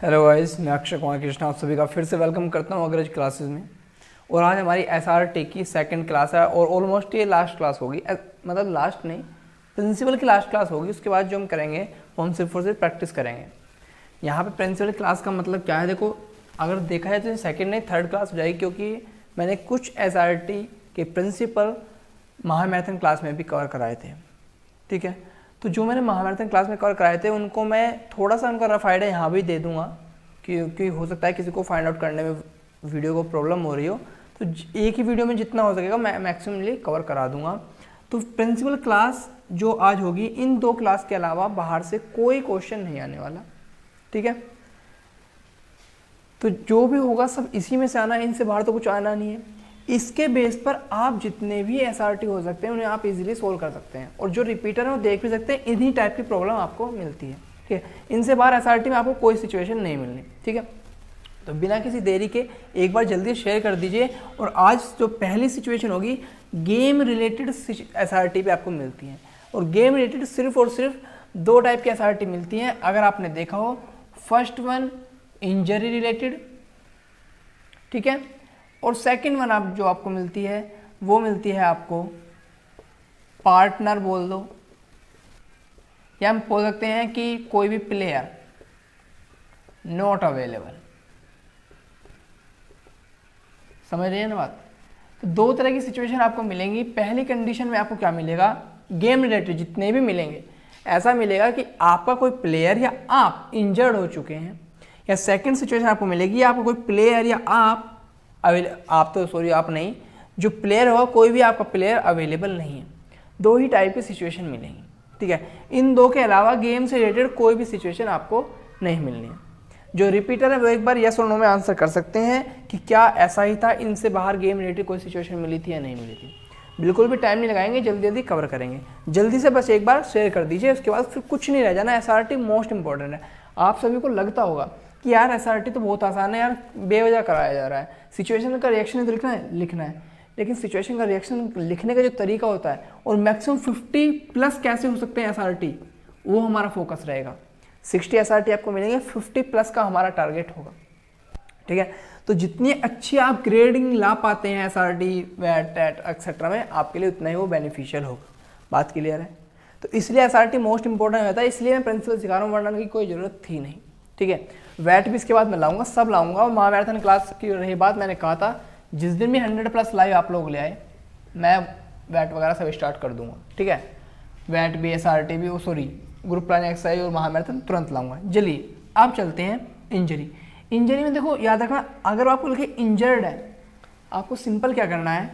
Hello guys, मैं अक्षय कुमार कृष्णा आप सभी का फिर से वेलकम करता हूँ अग्रज क्लासेस में। और आज हमारी एसआरटी की सेकंड क्लास है और ऑलमोस्ट ये लास्ट क्लास होगी। मतलब लास्ट नहीं, प्रिंसिपल की लास्ट क्लास होगी। उसके बाद जो हम करेंगे वो हम सिर्फ और सिर्फ प्रैक्टिस करेंगे। यहाँ पे प्रिंसिपल क्लास का मतलब क्या है, देखो अगर देखा जाए तो सेकंड नहीं थर्ड क्लास हो जाएगी, क्योंकि मैंने कुछ एसआरटी के प्रिंसिपल महामैराथन क्लास में भी कवर कराए थे। ठीक है, तो जो मैंने महामैराथन क्लास में कवर कराए थे उनको मैं थोड़ा सा उनका रफ आइडिया यहाँ भी दे दूंगा, क्योंकि हो सकता है किसी को फाइंड आउट करने में वीडियो को प्रॉब्लम हो रही हो। तो एक ही वीडियो में जितना हो सकेगा मैं मैक्सिममली कवर करा दूंगा। तो प्रिंसिपल क्लास जो आज होगी, इन दो क्लास के अलावा बाहर से कोई क्वेश्चन नहीं आने वाला। ठीक है, तो जो भी होगा सब इसी में से आना है, इनसे बाहर तो कुछ आना नहीं है। इसके बेस पर आप जितने भी एसआरटी हो सकते हैं उन्हें आप इजीली सोल्व कर सकते हैं, और जो रिपीटर है वो देख भी सकते हैं। इन्हीं टाइप की प्रॉब्लम आपको मिलती है। ठीक है, इनसे बाहर एसआरटी में आपको कोई सिचुएशन नहीं मिलनी। ठीक है, तो बिना किसी देरी के एक बार जल्दी शेयर कर दीजिए। और आज जो पहली सिचुएशन होगी गेम रिलेटेड एसआरटी पे आपको मिलती है, और गेम रिलेटेड सिर्फ और सिर्फ दो टाइप की एसआरटी मिलती हैं। अगर आपने देखा हो, फर्स्ट वन इंजरी रिलेटेड, ठीक है, और सेकंड वन आप जो आपको मिलती है वो मिलती है आपको पार्टनर बोल दो, या हम बोल सकते हैं कि कोई भी प्लेयर नॉट अवेलेबल। समझ रहे हैं ना बात? तो दो तरह की सिचुएशन आपको मिलेंगी। पहली कंडीशन में आपको क्या मिलेगा, गेम रिलेटेड जितने भी मिलेंगे ऐसा मिलेगा कि आपका कोई प्लेयर या आप इंजर्ड हो चुके हैं, या सेकंड सिचुएशन आपको मिलेगी आपको कोई प्लेयर या आप नहीं, जो प्लेयर होगा कोई भी आपका प्लेयर अवेलेबल नहीं है। दो ही टाइप की सिचुएशन मिलेंगी। ठीक है, इन दो के अलावा गेम से रिलेटेड कोई भी सिचुएशन आपको नहीं मिलनी है। जो रिपीटर है वो एक बार यस और नो में आंसर कर सकते हैं कि क्या ऐसा ही था, इनसे बाहर गेम रिलेटेड कोई सिचुएशन मिली थी या नहीं मिली थी। बिल्कुल भी टाइम नहीं लगाएंगे, जल्दी जल्दी कवर करेंगे। जल्दी से बस एक बार शेयर कर दीजिए, उसके बाद फिर कुछ नहीं रह जाना। एसआरटी मोस्ट इंपॉर्टेंट है। आप सभी को लगता होगा कि यार एसआरटी तो बहुत आसान है यार, बेवजह कराया जा रहा है, सिचुएशन का रिएक्शन लिखना है। लेकिन सिचुएशन का रिएक्शन लिखने का जो तरीका होता है और मैक्सिमम 50+ कैसे हो सकते हैं एसआरटी, वो हमारा फोकस रहेगा। 60 एसआरटी आपको मिलेंगे, 50+ का हमारा टारगेट होगा। ठीक है, तो जितनी अच्छी आप ग्रेडिंग ला पाते हैं एसआरटी, वैट, टेट एक्सेट्रा में, आपके लिए उतना ही वो बेनिफिशियल होगा। बात क्लियर है? तो इसलिए एसआरटी मोस्ट इंपॉर्टेंट होता है, इसलिए मैं प्रिंसिपल सिखा रहा हूँ, वरना की कोई ज़रूरत थी नहीं। ठीक है, वैट भी इसके बाद मैं लाऊंगा, सब लाऊंगा। और महामैराथन क्लास की रही बात, मैंने कहा था जिस दिन भी 100+ लाइव आप लोग ले आए मैं वैट वगैरह सब स्टार्ट कर दूंगा। ठीक है, वैट भी, एसआरटी भी, सॉरी ग्रुप प्लानिंग एक्सरसाइज और महामैराथन तुरंत लाऊंगा। चलिए अब चलते हैं इंजरी। इंजरी में देखो याद रखना, अगर आपको लिखे इंजर्ड है, आपको सिंपल क्या करना है,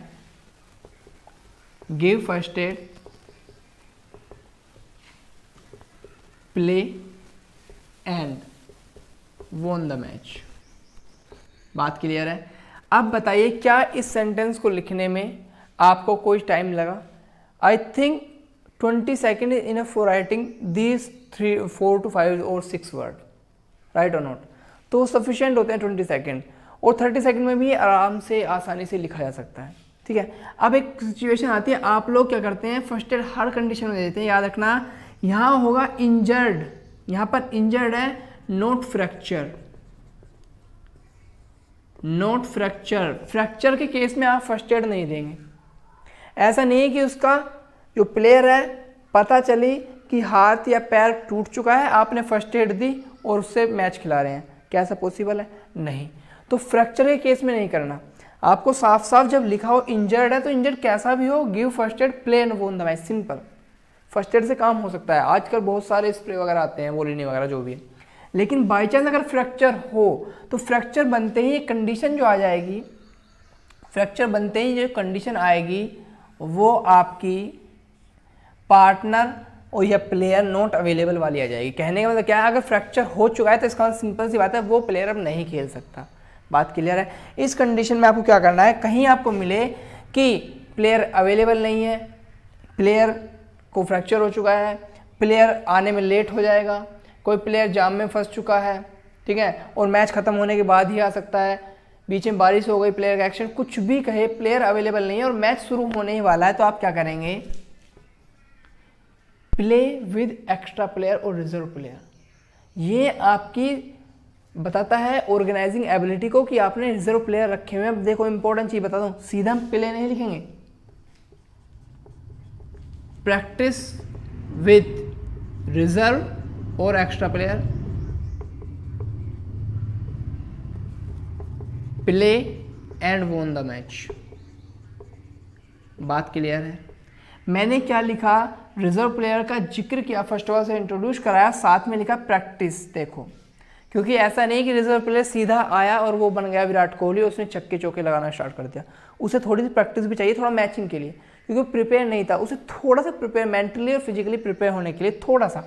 give first aid, play and won the match. बात क्लियर है? अब बताइए क्या इस सेंटेंस को लिखने में आपको कोई टाइम लगा? I think 20 second is enough for writing these 4 to 5 और 6 वर्ड, राइट और नॉट? तो सफिशिएंट होते हैं 20 सेकेंड, और 30 सेकेंड में भी आराम से आसानी से लिखा जा सकता है। ठीक है, अब एक सिचुएशन आती है, आप लोग क्या करते हैं, फर्स्ट एड हर कंडीशन में देते हैं। याद रखना, यहाँ होगा इंजर्ड, यहाँ पर इंजर्ड है, not fracture. Not fracture, fracture के केस में आप फर्स्ट एड नहीं देंगे। ऐसा नहीं है कि उसका जो प्लेयर है पता चली कि हाथ या पैर टूट चुका है, आपने फर्स्ट एड दी और उससे मैच खिला रहे हैं, क्या ऐसा पॉसिबल है? नहीं। तो फ्रैक्चर के केस में नहीं करना। आपको साफ साफ जब लिखा हो इंजर्ड है, तो इंजर्ड कैसा भी हो, give first aid, play and won the match, simple. First aid से काम हो सकता है। आजकल बहुत सारे स्प्रे वगैरह आते हैं, वोलिनी वगैरह जो भी है। लेकिन बाई चांस अगर फ्रैक्चर हो, तो फ्रैक्चर बनते ही कंडीशन जो आ जाएगी, फ्रैक्चर बनते ही जो कंडीशन आएगी वो आपकी पार्टनर और या प्लेयर नॉट अवेलेबल वाली आ जाएगी। कहने का मतलब क्या है, अगर फ्रैक्चर हो चुका है तो इसका सिंपल सी बात है, वो प्लेयर अब नहीं खेल सकता। बात क्लियर है? इस कंडीशन में आपको क्या करना है, कहीं आपको मिले कि प्लेयर अवेलेबल नहीं है, प्लेयर को फ्रैक्चर हो चुका है, प्लेयर आने में लेट हो जाएगा, कोई प्लेयर जाम में फंस चुका है, ठीक है, और मैच खत्म होने के बाद ही आ सकता है, बीच में बारिश हो गई, प्लेयर का एक्शन, कुछ भी कहे, प्लेयर अवेलेबल नहीं है और मैच शुरू होने ही वाला है, तो आप क्या करेंगे, प्ले विद एक्स्ट्रा प्लेयर और रिजर्व प्लेयर। ये आपकी बताता है ऑर्गेनाइजिंग एबिलिटी को कि आपने रिजर्व प्लेयर रखे हुए हैं। अब देखो इंपॉर्टेंट चीज बता दूं, सीधा हम प्ले नहीं लिखेंगे, प्रैक्टिस विद रिजर्व और extra player, play and won the match. बात क्लियर है। मैंने क्या लिखा, रिजर्व प्लेयर का जिक्र किया, फर्स्ट ऑफ ऑल से इंट्रोड्यूस कराया, साथ में लिखा प्रैक्टिस। देखो क्योंकि ऐसा नहीं कि रिजर्व प्लेयर सीधा आया और वो बन गया विराट कोहली, उसने छक्के चौके लगाना स्टार्ट कर दिया। उसे थोड़ी सी प्रैक्टिस भी चाहिए, थोड़ा मैचिंग के लिए, क्योंकि प्रिपेयर नहीं था। उसे थोड़ा सा प्रिपेयर, मेंटली और फिजिकली प्रिपेयर होने के लिए थोड़ा सा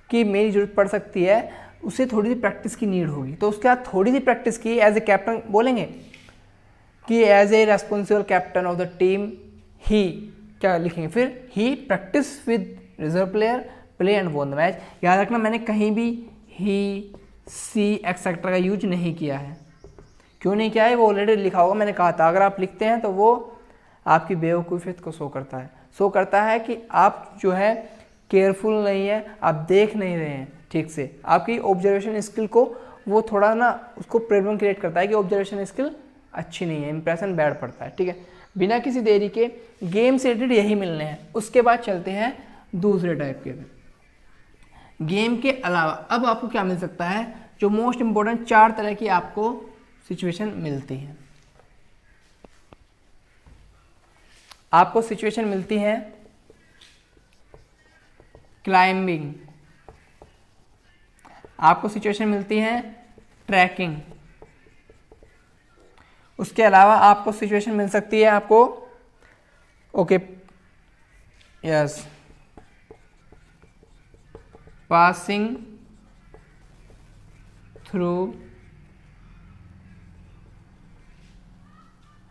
कि मेरी जरूरत पड़ सकती है, उसे थोड़ी सी प्रैक्टिस की नीड होगी। तो उसके बाद थोड़ी सी प्रैक्टिस की, एज ए कैप्टन बोलेंगे कि as a responsible captain of the team he, क्या लिखेंगे फिर, he practice with reserve player, play and won the match. याद रखना मैंने कहीं भी ही, सी एक्सेट्रा का यूज नहीं किया है। क्यों नहीं किया है, वो ऑलरेडी लिखा होगा, मैंने कहा था। अगर आप लिखते हैं तो वो आपकी बेवकूफ़ियत को शो करता है, शो करता है कि आप जो है केयरफुल नहीं है, आप देख नहीं रहे हैं ठीक से। आपकी ऑब्जर्वेशन स्किल को वो थोड़ा ना उसको प्रॉब्लम क्रिएट करता है कि ऑब्जर्वेशन स्किल अच्छी नहीं है, इंप्रेशन बैड पड़ता है। ठीक है, बिना किसी देरी के गेम से रिलेटेड यही मिलने हैं। उसके बाद चलते हैं दूसरे टाइप के। गेम के अलावा अब आपको क्या मिल सकता है, जो मोस्ट इंपॉर्टेंट 4 तरह की आपको सिचुएशन मिलती है। आपको सिचुएशन मिलती है क्लाइंबिंग, आपको सिचुएशन मिलती है ट्रैकिंग, उसके अलावा आपको सिचुएशन मिल सकती है आपको okay yes passing through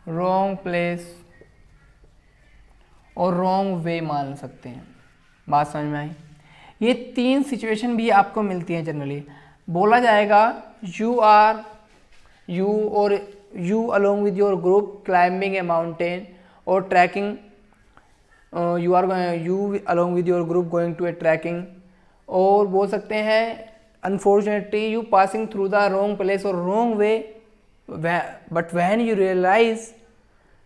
wrong place और रॉन्ग वे मान सकते हैं। बात समझ में आई। ये 3 सिचुएशन भी आपको मिलती हैं जनरली। बोला जाएगा you along with your group climbing a mountain और trekking, you along with your group going to a trekking, और बोल सकते हैं unfortunately you passing through the wrong place और wrong way, but when you realise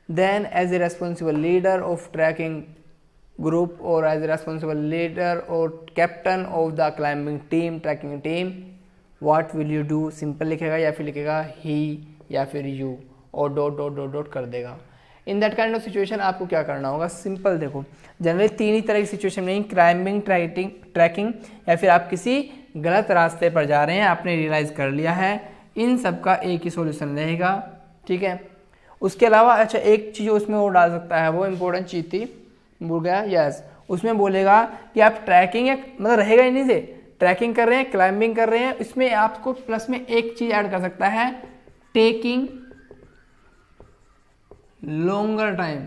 then as a responsible leader of trekking group or as a responsible leader or captain of the climbing team, trekking team, what will you do, simple लिखेगा या फिर लिखेगा he या फिर you और dot कर देगा। In that kind of situation आपको क्या करना होगा, सिंपल देखो जनरली 3 ही तरह की सिचुएशन नहीं, क्लाइंबिंग, ट्रैकिंग या फिर आप किसी गलत रास्ते पर जा रहे हैं, आपने रियलाइज़ कर लिया है, इन सब का एक ही सॉल्यूशन रहेगा। ठीक है, उसके अलावा अच्छा एक चीज़ उसमें वो डाल सकता है, वो इंपॉर्टेंट चीज़ थी, भूल गया, यस उसमें बोलेगा कि आप ट्रैकिंग या मतलब रहेगा ही नहीं से ट्रैकिंग कर रहे हैं, क्लाइंबिंग कर रहे हैं, इसमें आपको प्लस में एक चीज़ ऐड कर सकता है, टेकिंग लॉन्गर टाइम।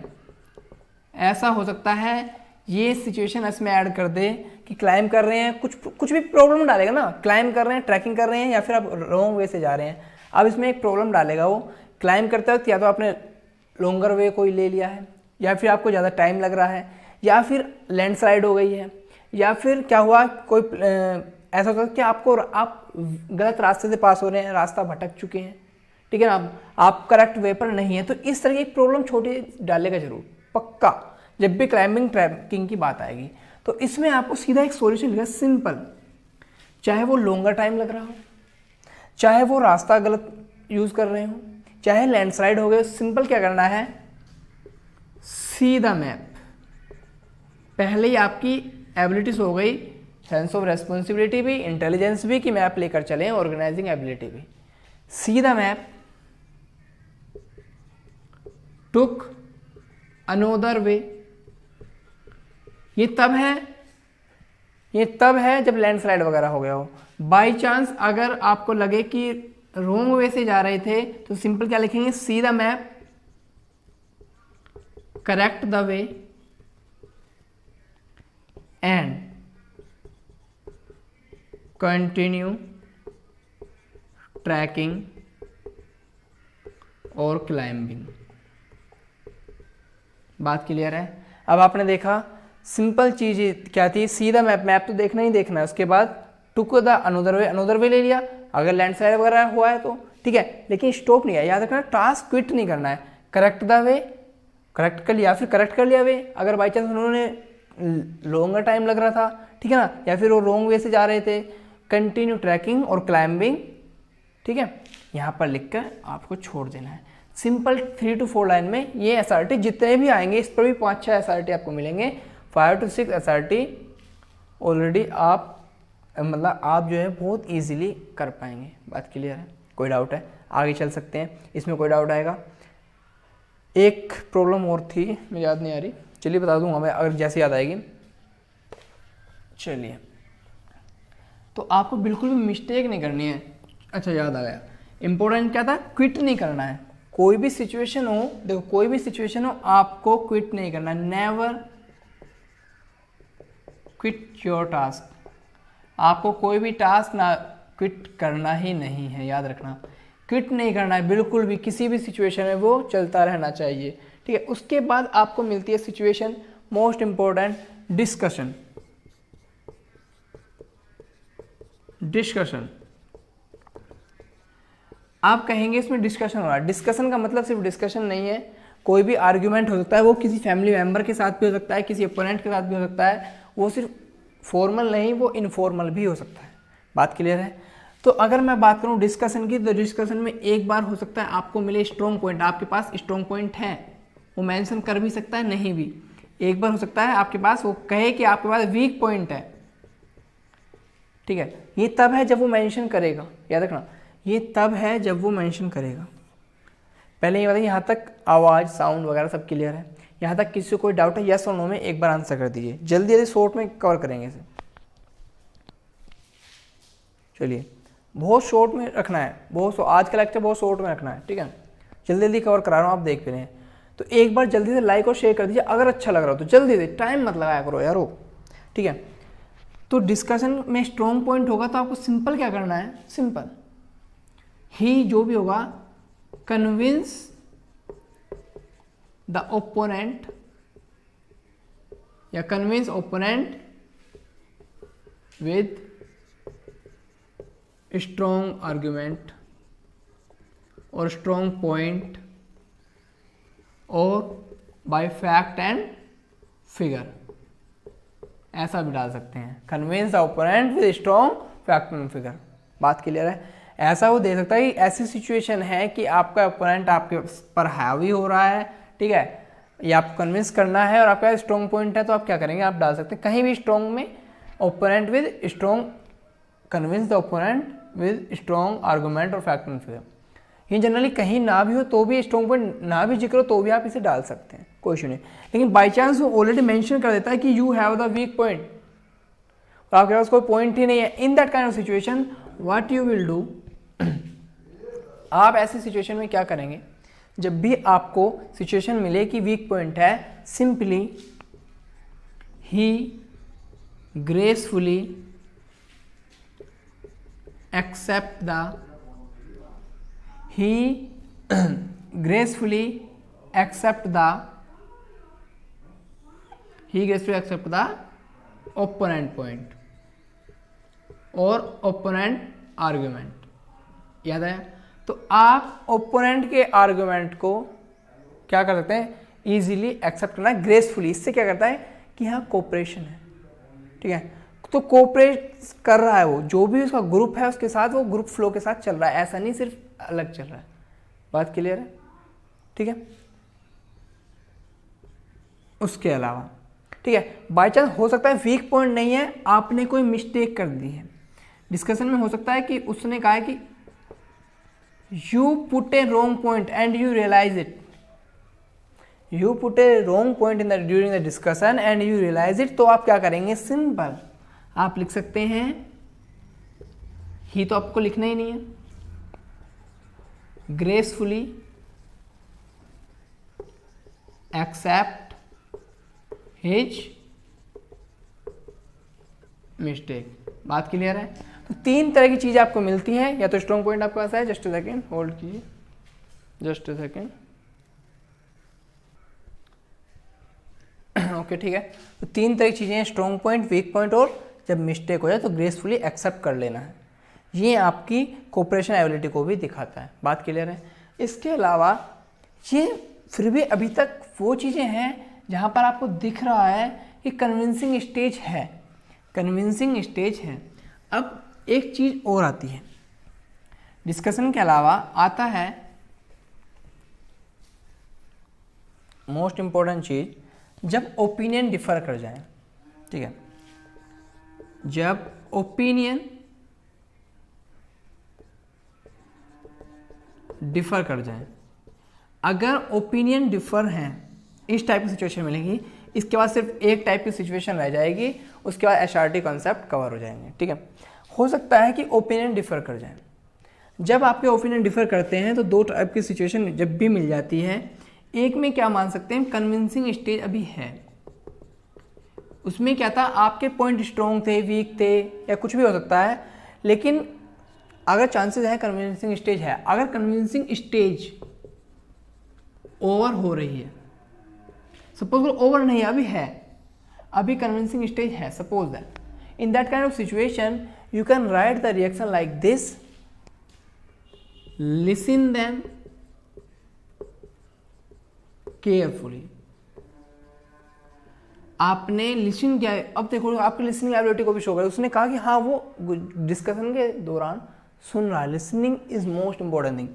ऐसा हो सकता है ये सिचुएशन इसमें ऐड कर दे कि क्लाइंब कर रहे हैं, कुछ भी प्रॉब्लम डालेगा ना, क्लाइंब कर रहे हैं, ट्रैकिंग कर रहे हैं या फिर आप रॉन्ग वे से जा रहे हैं। अब इसमें एक प्रॉब्लम डालेगा वो, क्लाइंब करते वक्त या तो आपने लॉन्गर वे कोई ले लिया है, या फिर आपको ज़्यादा टाइम लग रहा है, या फिर लैंडस्लाइड हो गई है, या फिर क्या हुआ कोई ऐसा होता है कि आप गलत रास्ते से पास हो रहे हैं, रास्ता भटक चुके हैं, ठीक है ना, आप करेक्ट वे पर नहीं है। तो इस तरह की प्रॉब्लम छोटी डालेगा जरूर, पक्का, जब भी क्लाइंबिंग ट्रैकिंग की बात आएगी। तो इसमें आपको सीधा एक सॉल्यूशन लिखा, सिंपल, चाहे वो लॉन्गर टाइम लग रहा हो, चाहे वो रास्ता गलत यूज़ कर रहे हो, चाहे लैंडस्लाइड हो गए, सिंपल क्या करना है, सी द मैप। पहले ही आपकी एबिलिटीज हो गई, सेंस ऑफ रेस्पॉन्सिबिलिटी भी, इंटेलिजेंस भी कि मैप लेकर चलें, ऑर्गेनाइजिंग एबिलिटी भी। See the map, took another way, ये तब है जब लैंडस्लाइड वगैरह हो गया हो। बाई चांस अगर आपको लगे कि रॉन्ग वे से जा रहे थे तो सिंपल क्या लिखेंगे, see the map, correct the way and continue trekking और क्लाइंबिंग। बात क्लियर है। अब आपने देखा सिंपल चीज क्या थी, सी द मैप, मैप तो देखना ही देखना है, उसके बाद टुक द अनोदर वे ले लिया, अगर लैंडस्लाइड वगैरह हुआ है तो ठीक है, लेकिन स्टॉप नहीं है। याद रखना टास्क क्विट नहीं करना है, करेक्ट द वे, करेक्ट कर लिया, फिर करेक्ट कर लिया वे। अगर बाई चांस उन्होंने लॉन्गर टाइम लग रहा था, ठीक है ना, या फिर वो रॉन्ग वे से जा रहे थे, कंटिन्यू ट्रैकिंग और क्लाइंबिंग, ठीक है, यहाँ पर लिखकर आपको छोड़ देना है। सिंपल 3 to 4 लाइन में ये एसआरटी जितने भी आएंगे, इस पर भी 5-6 एसआरटी आपको मिलेंगे। 5 to 6 एसआरटी ऑलरेडी आप मतलब आप जो है बहुत इजीली कर पाएंगे। बात क्लियर है? कोई डाउट है? आगे चल सकते हैं, इसमें कोई डाउट आएगा? एक प्रॉब्लम और थी, मुझे याद नहीं आ रही, चलिए बता दूंगा मैं अगर जैसे याद आएगी। चलिए, तो आपको बिल्कुल भी मिस्टेक नहीं करनी है। अच्छा याद आ गया, इंपॉर्टेंट क्या था? क्विट नहीं करना है। कोई भी सिचुएशन हो, देखो कोई भी सिचुएशन हो, आपको क्विट नहीं करना है। Never quit your task. आपको कोई भी टास्क ना क्विट करना ही नहीं है, याद रखना। क्विट नहीं करना है बिल्कुल भी, किसी भी सिचुएशन में वो चलता रहना चाहिए, ठीक है। उसके बाद आपको मिलती है situation most important, discussion. Discussion आप कहेंगे इसमें डिस्कशन हो रहा है। डिस्कशन का मतलब सिर्फ डिस्कशन नहीं है, कोई भी आर्ग्यूमेंट हो सकता है, वो किसी फैमिली मेंबर के साथ भी हो सकता है, किसी अपोनेंट के साथ भी हो सकता है। वो सिर्फ फॉर्मल नहीं, वो इनफॉर्मल भी हो सकता है। बात क्लियर है? तो अगर मैं बात करूं डिस्कशन की, तो डिस्कशन में एक बार हो सकता है आपको मिले स्ट्रॉन्ग पॉइंट, आपके पास स्ट्रॉन्ग पॉइंट है, वो मेंशन कर भी सकता है, नहीं भी। एक बार हो सकता है आपके पास वो कहे कि आपके पास वीक पॉइंट है, ठीक है। ये तब है जब वो मेंशन करेगा, याद रखना, ये तब है जब वो मेंशन करेगा। पहले ये बताइए, यहाँ तक आवाज़, साउंड वगैरह सब क्लियर है? यहाँ तक किसी को कोई डाउट है? यस और नो में एक बार आंसर कर दीजिए, जल्दी जल्दी शॉर्ट में कवर करेंगे इसे। चलिए, बहुत शॉर्ट में रखना है, आज का लेक्चर बहुत शॉर्ट में रखना है, ठीक है। जल्दी जल्दी कवर करा रहा हूँ, आप देख भी रहे हैं। तो एक बार जल्दी से लाइक और शेयर कर दीजिए अगर अच्छा लग रहा हो तो, जल्दी से, टाइम मत लगाया करो यारो, ठीक है। तो डिस्कशन में स्ट्रॉन्ग पॉइंट होगा तो आपको सिंपल क्या करना है? सिंपल ही जो भी होगा, कन्विंस द ओपोनेंट या convince opponent with strong argument और स्ट्रॉन्ग पॉइंट और बाय फैक्ट एंड फिगर, ऐसा भी डाल सकते हैं। Convince the opponent with strong fact and figure. बात क्लियर है? ऐसा वो दे सकता है कि ऐसी सिचुएशन है कि आपका ओपोनेंट आपके पर हावी हो रहा है, ठीक है, या आपको कन्विंस करना है और आपका स्ट्रॉन्ग पॉइंट है, तो आप क्या करेंगे? आप डाल सकते हैं कहीं भी स्ट्रॉन्ग में, opponent with strong, convince the opponent with strong argument और फैक्ट एंड फिगर। ये जनरली कहीं ना भी हो तो भी, स्ट्रॉन्ग पॉइंट ना भी जिक्र हो तो भी आप इसे डाल सकते हैं, कोई इशू नहीं। लेकिन बाई चांस वो ऑलरेडी मेंशन कर देता है कि you have the weak point, तो आपके पास कोई पॉइंट ही नहीं है, in that kind of situation what you will do, आप ऐसी सिचुएशन में क्या करेंगे? जब भी आपको सिचुएशन मिले कि वीक पॉइंट है, simply he gracefully accept the he gracefully accept the opponent point और opponent argument। याद है? तो आप ओपोनेंट के आर्गुमेंट को क्या कर सकते हैं? इजीली एक्सेप्ट करना है, ग्रेसफुली। इससे क्या करता है कि यहाँ कोऑपरेशन है, ठीक है। तो कोऑपरेट कर रहा है वो, जो भी उसका ग्रुप है उसके साथ वो ग्रुप फ्लो के साथ चल रहा है, ऐसा नहीं सिर्फ अलग चल रहा है। बात क्लियर है? ठीक है। उसके अलावा, ठीक है, बाय चांस हो सकता है वीक पॉइंट नहीं है, आपने कोई मिस्टेक कर दी है डिस्कशन में। हो सकता है कि उसने कहा है कि you put a wrong point and you realise it, you put a wrong point in the during the discussion and you realise it. तो आप क्या करेंगे? सिंपल आप लिख सकते हैं, ही तो आपको लिखना ही नहीं है, ग्रेसफुली एक्सेप्ट हिज मिस्टेक। बात क्लियर है? तो 3 तरह की चीजें आपको मिलती हैं, या तो स्ट्रॉन्ग पॉइंट आपके पास है, जस्ट अ सेकेंड होल्ड कीजिए, जस्ट अ सेकेंड, ओके, ठीक है। तो 3 तरह की चीजें हैं, स्ट्रॉन्ग पॉइंट, वीक पॉइंट और जब मिस्टेक हो जाए तो ग्रेसफुली एक्सेप्ट कर लेना है। ये आपकी कोऑपरेशन एबिलिटी को भी दिखाता है। बात क्लियर है? इसके अलावा ये फिर भी अभी तक वो चीज़ें हैं जहाँ पर आपको दिख रहा है कि कन्विंसिंग स्टेज है, कन्विंसिंग स्टेज है। अब एक चीज़ और आती है, डिस्कशन के अलावा आता है मोस्ट इम्पोर्टेंट चीज़, जब ओपिनियन डिफर कर जाए। ठीक है, जब ओपिनियन डिफर कर जाए, अगर ओपिनियन डिफर हैं इस टाइप की सिचुएशन मिलेगी, इसके बाद सिर्फ एक टाइप की सिचुएशन रह जाएगी, उसके बाद एसआरटी कॉन्सेप्ट कवर हो जाएंगे। ठीक है, हो सकता है कि ओपिनियन डिफर कर जाए। जब आपके ओपिनियन डिफर करते हैं तो दो टाइप की सिचुएशन जब भी मिल जाती है, एक में क्या मान सकते हैं, कन्विंसिंग स्टेज अभी है, उसमें क्या था, आपके पॉइंट स्ट्रॉन्ग थे, वीक थे, या कुछ भी हो सकता है, लेकिन अगर चांसेस है कन्विंसिंग स्टेज है, अगर कन्विंसिंग स्टेज ओवर हो रही है, सपोज ओवर नहीं अभी है, अभी कन्विंसिंग स्टेज है, suppose that, in that kind of situation you can write the reaction like this, listen them carefully. आपने लिसन किया, अब देखो आपकी लिसनिंग एबिलिटी को भी शो करें। उसने कहा कि हाँ वो डिस्कशन के दौरान सुन रहा है, listening is most important thing.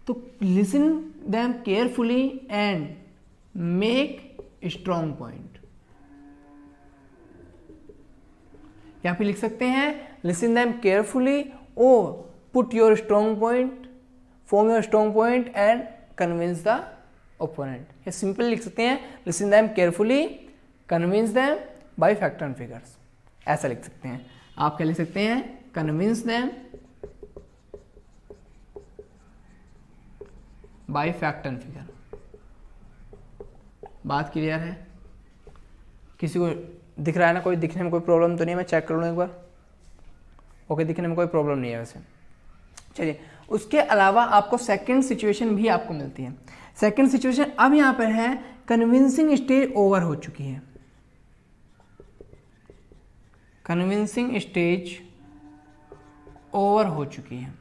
तो listen them carefully and make strong point. यहाँ पे लिख सकते हैं लिसन देम केयरफुली और put your strong point, form your strong point and convince the opponent. या सिंपल लिख सकते हैं listen them carefully, convince them by fact and figures, ऐसा लिख सकते हैं। आप क्या लिख सकते हैं, convince them by fact and figure. बात क्लियर है? किसी को दिख रहा है ना, कोई दिखने में कोई प्रॉब्लम तो नहीं है? मैं चेक कर लूँ एक बार। ओके, दिखने में कोई प्रॉब्लम नहीं है वैसे। चलिए, उसके अलावा आपको सेकंड सिचुएशन भी आपको मिलती है। सेकंड सिचुएशन अब यहाँ पर है कन्विंसिंग स्टेज ओवर हो चुकी है, कन्विंसिंग स्टेज ओवर हो चुकी है।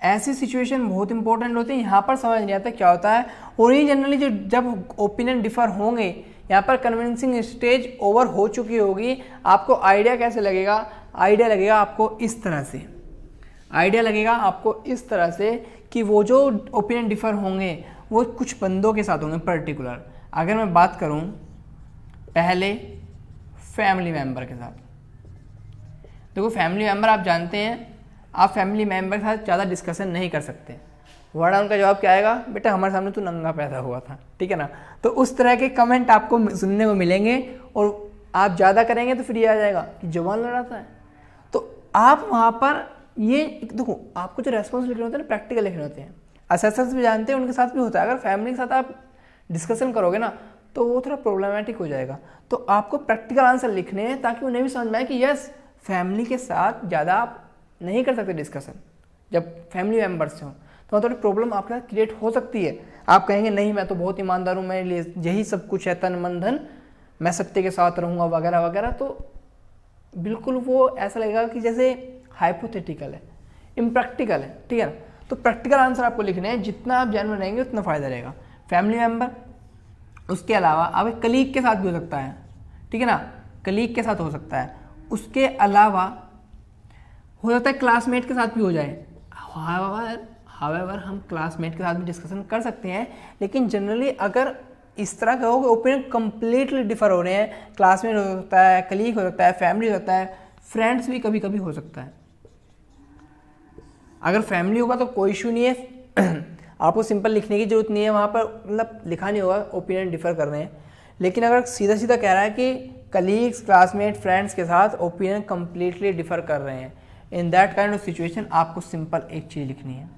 ऐसी सिचुएशन बहुत इंपॉर्टेंट होती है, यहाँ पर समझ नहीं आता क्या होता है। और ये जनरली जो जब ओपिनियन डिफर होंगे, यहाँ पर कन्विंसिंग स्टेज ओवर हो चुकी होगी, आपको आइडिया कैसे लगेगा, आइडिया लगेगा आपको इस तरह से, आइडिया लगेगा आपको इस तरह से कि वो जो ओपिनियन डिफर होंगे वो कुछ बंदों के साथ होंगे पर्टिकुलर। अगर मैं बात करूँ पहले फैमिली मेम्बर के साथ, देखो फैमिली मेम्बर आप जानते हैं, आप फैमिली मेम्बर के साथ ज़्यादा डिस्कशन नहीं कर सकते। वर्ड उनका जवाब क्या आएगा, बेटा हमारे सामने तू नंगा पैदा हुआ था, ठीक है ना। तो उस तरह के कमेंट आपको सुनने को मिलेंगे और आप ज़्यादा करेंगे तो फिर ये आ जाएगा कि जवान लड़ाता है। तो आप वहाँ पर ये देखो, आपको जो रेस्पॉन्स लिखने होते हैं ना, प्रैक्टिकल लिखने होते हैं। असेसर्स भी जानते हैं, उनके साथ भी होता है। अगर फैमिली के साथ आप डिस्कशन करोगे ना तो वो थोड़ा प्रॉब्लमेटिक हो जाएगा। तो आपको प्रैक्टिकल आंसर लिखने हैं ताकि उन्हें भी समझ में आए कि यस, फैमिली के साथ ज़्यादा आप नहीं कर सकते डिस्कशन जब फैमिली मेम्बर्स से हो, तो थोड़ी प्रॉब्लम आपके साथ क्रिएट हो सकती है। आप कहेंगे नहीं मैं तो बहुत ईमानदार हूँ, मेरे लिए यही सब कुछ है, तन मन धन, मैं सत्य के साथ रहूँगा वगैरह वगैरह। तो बिल्कुल वो ऐसा लगेगा कि जैसे हाइपोथेटिकल है, इम्प्रैक्टिकल है, ठीक है ना। तो प्रैक्टिकल आंसर आपको लिखने हैं, जितना आप जेन्युइन रहेंगे उतना फ़ायदा रहेगा। फैमिली मेम्बर, उसके अलावा आप कलीग के साथ भी हो सकता है, ठीक है ना, कलीग के साथ हो सकता है। उसके अलावा हो सकता है क्लासमेट के साथ भी हो जाए। हावेवर हम क्लासमेट के साथ भी डिस्कशन कर सकते हैं, लेकिन जनरली अगर इस तरह का हो कि ओपिनियन कंप्लीटली डिफर हो रहे हैं, क्लासमेट हो सकता है, कलीग हो सकता है, फैमिली हो सकता है, फ्रेंड्स भी कभी कभी हो सकता है। अगर फैमिली होगा तो कोई इशू नहीं है, आपको सिंपल लिखने की जरूरत नहीं है, वहाँ पर मतलब लिखा नहीं होगा ओपिनियन डिफर कर रहे हैं। लेकिन अगर सीधा सीधा कह रहा है कि कलीग्स, क्लासमेट, फ्रेंड्स के साथ ओपिनियन कंप्लीटली डिफर कर रहे हैं, in that kind of situation आपको सिंपल एक चीज़ लिखनी है,